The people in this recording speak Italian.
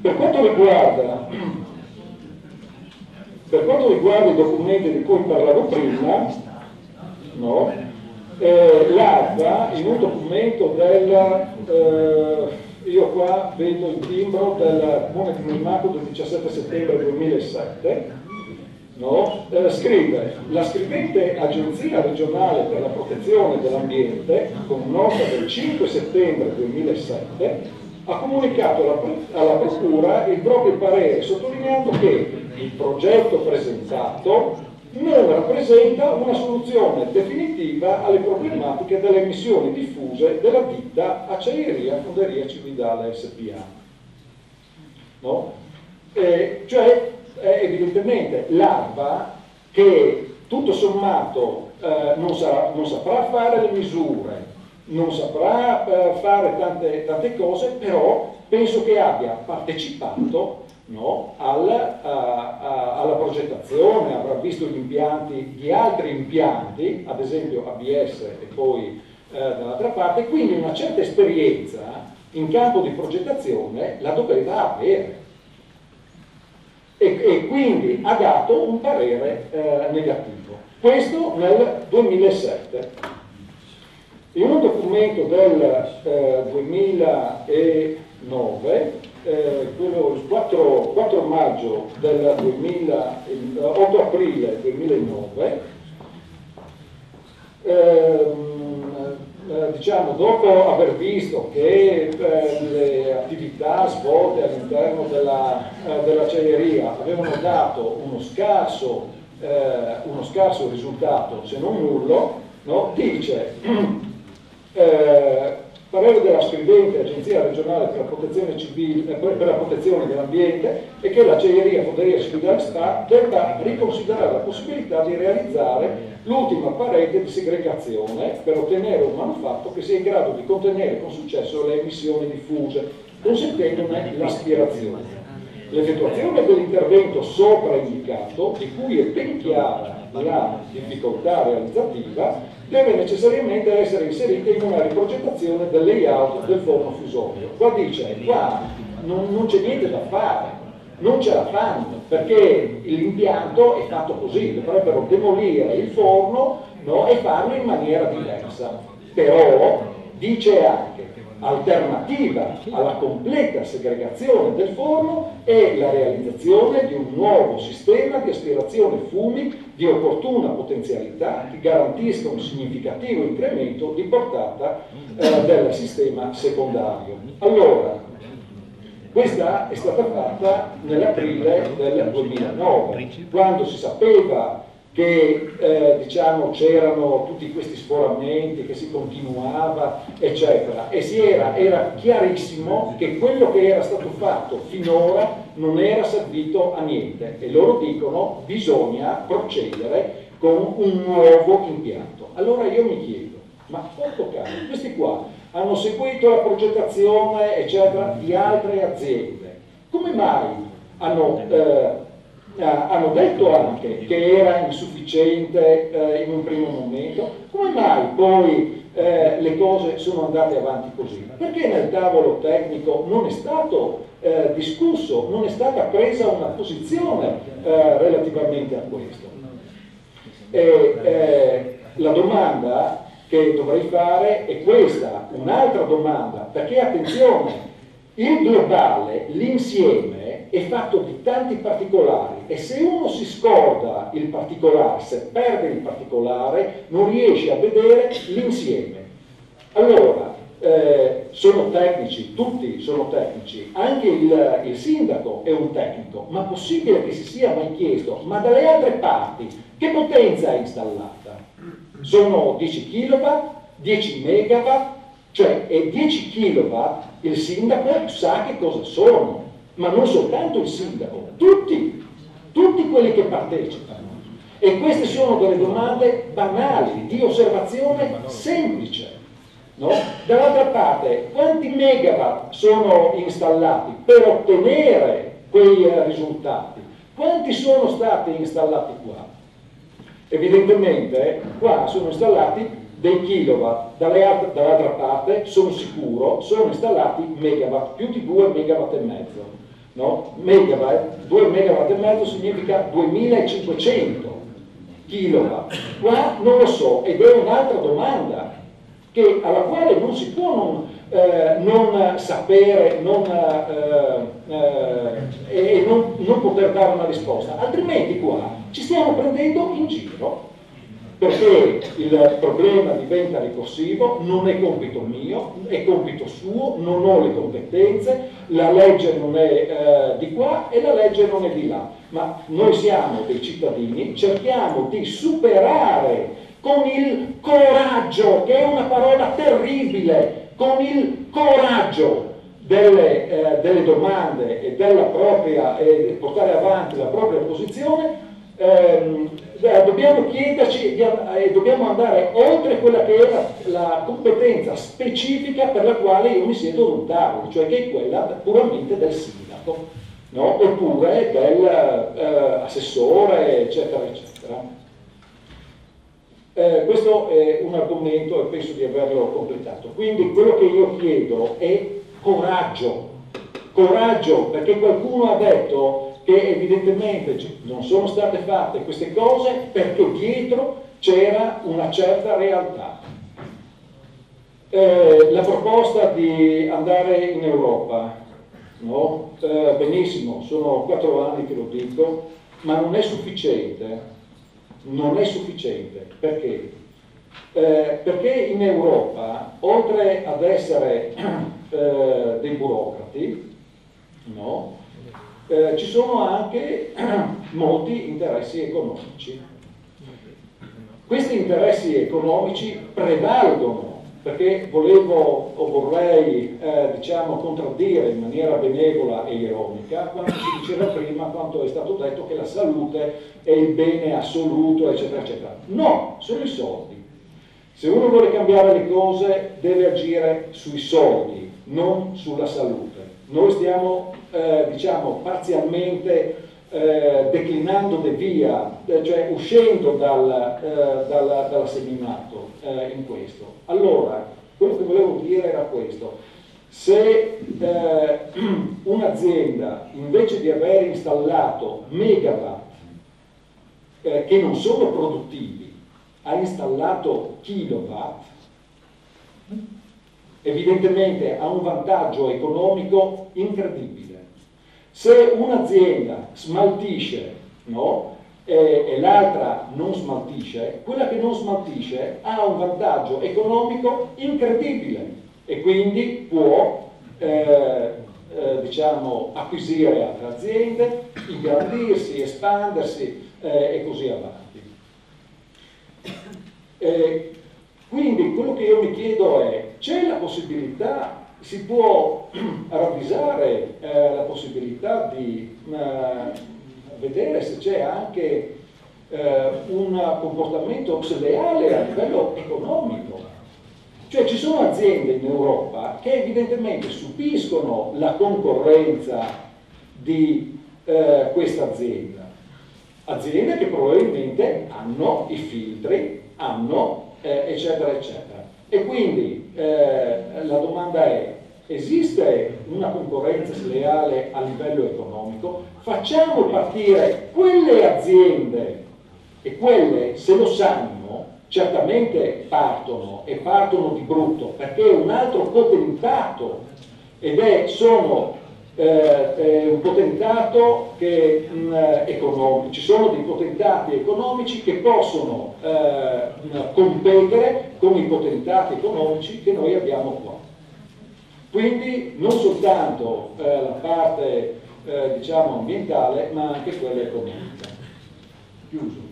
Per quanto riguarda i documenti di cui parlavo prima, no? L'ARPA, in un documento io qua vedo il timbro del Comune di Milmaco del 17 settembre 2007, no? Scrive: la scrivente Agenzia regionale per la protezione dell'ambiente, con nota del 5 settembre 2007, ha comunicato alla Procura il proprio parere, sottolineando che il progetto presentato non rappresenta una soluzione definitiva alle problematiche delle emissioni diffuse della ditta Acciaieria Fonderia Cividale SpA. No? Cioè, evidentemente l'ARPA, che tutto sommato non saprà fare le misure, non saprà fare tante cose, però penso che abbia partecipato, no, alla progettazione, avrà visto gli impianti di altri impianti, ad esempio ABS e poi dall'altra parte, quindi una certa esperienza in campo di progettazione la doveva avere. E quindi ha dato un parere negativo. Questo nel 2007. In un documento del 2009, quello il 4 maggio del 8 aprile 2009, diciamo, dopo aver visto che le attività svolte all'interno dell'acciaieria avevano dato uno scarso risultato, se non nullo, no? Dice parere della scrivente Agenzia regionale per la protezione civile, per la protezione dell'ambiente, è che l'acciaieria Fonderia Cividale SpA debba riconsiderare la possibilità di realizzare l'ultima parete di segregazione per ottenere un manufatto che sia in grado di contenere con successo le emissioni diffuse, consentendone l'aspirazione. L'effettuazione dell'intervento sopra indicato, di cui è ben chiara la difficoltà realizzativa, deve necessariamente essere inserita in una riprogettazione del layout del forno fusorio. Qua dice, qua non c'è niente da fare, non ce la fanno, perché l'impianto è fatto così, dovrebbero demolire il forno, no, e farlo in maniera diversa. Però dice anche, alternativa alla completa segregazione del forno è la realizzazione di un nuovo sistema di aspirazione fumi di opportuna potenzialità che garantisca un significativo incremento di portata del sistema secondario. Allora, questa è stata fatta nell'aprile del 2009, quando si sapeva che diciamo, c'erano tutti questi sforamenti, che si continuava, eccetera, e era chiarissimo che quello che era stato fatto finora non era servito a niente, e loro dicono bisogna procedere con un nuovo impianto. Allora io mi chiedo, ma porco cane, questi qua hanno seguito la progettazione, eccetera, di altre aziende, come mai hanno detto anche che era insufficiente in un primo momento, come mai poi le cose sono andate avanti così? Perché nel tavolo tecnico non è stato discusso, non è stata presa una posizione relativamente a questo? La domanda che dovrei fare è questa, un'altra domanda, perché attenzione, il globale, l'insieme è fatto di tanti particolari, e se uno si scorda il particolare, se perde il particolare, non riesce a vedere l'insieme. Allora, sono tecnici, tutti sono tecnici, anche il sindaco è un tecnico, ma possibile che si sia mai chiesto, ma dalle altre parti, che potenza è installata? Sono 10 kW, 10 MW, cioè 10 kW il sindaco sa che cosa sono, ma non soltanto il sindaco, tutti quelli che partecipano. E queste sono delle domande banali, di osservazione semplice. No? Dall'altra parte, quanti megawatt sono installati per ottenere quei risultati? Quanti sono stati installati qua? Evidentemente qua sono installati dei kilowatt, dall'altra parte sono sicuro sono installati megawatt, più di 2 megawatt e mezzo. no? Megawatt, 2 megawatt e mezzo significa 2500 kilowatt. Qua non lo so, ed è un'altra domanda alla quale non si può non sapere e non poter dare una risposta, altrimenti qua ci stiamo prendendo in giro, perché il problema diventa ricorsivo, non è compito mio, è compito suo, non ho le competenze, la legge non è di qua e la legge non è di là, ma noi siamo dei cittadini, cerchiamo di superare con il coraggio, che è una parola terribile, con il coraggio delle domande e della propria, portare avanti la propria posizione, dobbiamo chiederci e dobbiamo andare oltre quella che è la competenza specifica per la quale io mi siedo ad un tavolo, cioè che è quella puramente del sindaco, no? Oppure dell'assessore, eccetera, eccetera. Questo è un argomento e penso di averlo completato. Quindi quello che io chiedo è coraggio, coraggio, perché qualcuno ha detto che evidentemente non sono state fatte queste cose perché dietro c'era una certa realtà. La proposta di andare in Europa, no? Benissimo, sono 4 anni che lo dico, ma non è sufficiente. Non è sufficiente, perché? Perché in Europa, oltre ad essere dei burocrati, no? Ci sono anche molti interessi economici. Questi interessi economici prevalgono, perché volevo o vorrei diciamo contraddire in maniera benevola e ironica quando si diceva prima, quanto è stato detto che la salute è il bene assoluto, eccetera, eccetera. No, sono i soldi. Se uno vuole cambiare le cose deve agire sui soldi, non sulla salute. Noi stiamo diciamo parzialmente declinando di via, cioè uscendo dal seminato in questo. Allora, quello che volevo dire era questo: se un'azienda invece di aver installato megawatt che non sono produttivi ha installato kilowatt, evidentemente ha un vantaggio economico incredibile. Se un'azienda smaltisce, no, e l'altra non smaltisce, quella che non smaltisce ha un vantaggio economico incredibile e quindi può diciamo acquisire altre aziende, ingrandirsi, espandersi e così avanti. Quindi quello che io mi chiedo è: c'è la possibilità, si può ravvisare la possibilità di vedere se c'è anche un comportamento sleale a livello economico? Cioè ci sono aziende in Europa che evidentemente subiscono la concorrenza di questa azienda, aziende che probabilmente hanno i filtri, hanno eccetera eccetera, e quindi la domanda è: esiste una concorrenza sleale a livello economico? Facciamo partire quelle aziende, e quelle, se lo sanno, certamente partono, e partono di brutto, perché è un altro potentato, sono un potentato che economico. Ci sono dei potentati economici che possono competere con i potentati economici che noi abbiamo qua. Quindi non soltanto la parte diciamo ambientale, ma anche quella economica. Chiuso.